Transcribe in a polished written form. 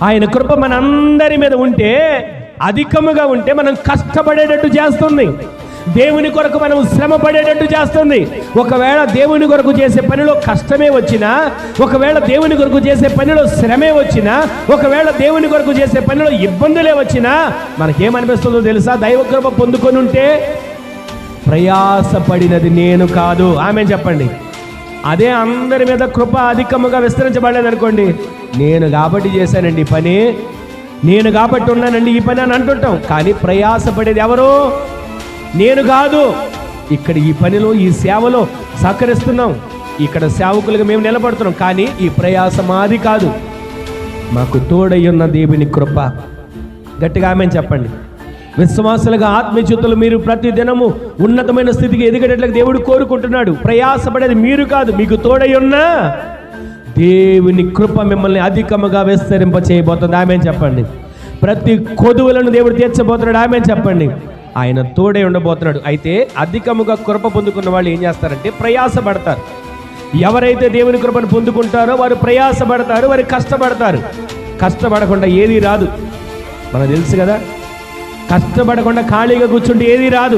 ఆయన కృప మనందరి మీద ఉంటే, అధికముగా ఉంటే మనం కష్టపడేటట్టు చేస్తుంది. దేవుని కొరకు మనం శ్రమ పడేటట్టు చేస్తుంది. ఒకవేళ దేవుని కొరకు చేసే పనిలో కష్టమే వచ్చినా, ఒకవేళ దేవుని కొరకు చేసే పనిలో శ్రమే వచ్చినా, ఒకవేళ దేవుని కొరకు చేసే పనిలో ఇబ్బందులే వచ్చినా మనకేమనిపిస్తుందో తెలుసా? దైవ కృప పొందుకొని ఉంటే, ప్రయాసపడినది నేను కాదు. ఆమె చెప్పండి. అదే అందరి మీద కృప అధికముగా విస్తరించబడలేదనుకోండి, నేను కాబట్టి చేశానండి ఈ పని, నేను కాబట్టి ఉన్నానండి ఈ పని అని అంటుంటాం. కానీ ప్రయాసపడేది ఎవరు? నేను కాదు. ఇక్కడ ఈ పనిలో, ఈ సేవలో సహకరిస్తున్నాం, ఇక్కడ సేవకులుగా మేము నిలబడుతున్నాం, కానీ ఈ ప్రయాస మాది కాదు, మాకు తోడయ్యున్న దేవుని కృప. గట్టిగా ఆమె చెప్పండి. విశ్వాసులుగా ఆత్మీయుతులు మీరు ప్రతి దినము ఉన్నతమైన స్థితికి ఎదిగేటట్లుగా దేవుడు కోరుకుంటున్నాడు. ప్రయాసపడేది మీరు కాదు, మీకు తోడయ్యున్న దేవుని కృప మిమ్మల్ని అధికముగా విస్తరింప చేయబోతుంది. ఆమె చెప్పండి. ప్రతి కొదువులను దేవుడు తీర్చబోతున్నాడు. ఆమె చెప్పండి. ఆయన తోడే ఉండబోతున్నాడు. అయితే అధికముగా కృప పొందుకున్న వాళ్ళు ఏం చేస్తారంటే ప్రయాసపడతారు. ఎవరైతే దేవుని కృపను పొందుకుంటారో వారు ప్రయాసపడతారు, వారు కష్టపడతారు. కష్టపడకుండా ఏది రాదు, మనకు తెలుసు కదా. కష్టపడకుండా ఖాళీగా కూర్చుంటే ఏది రాదు.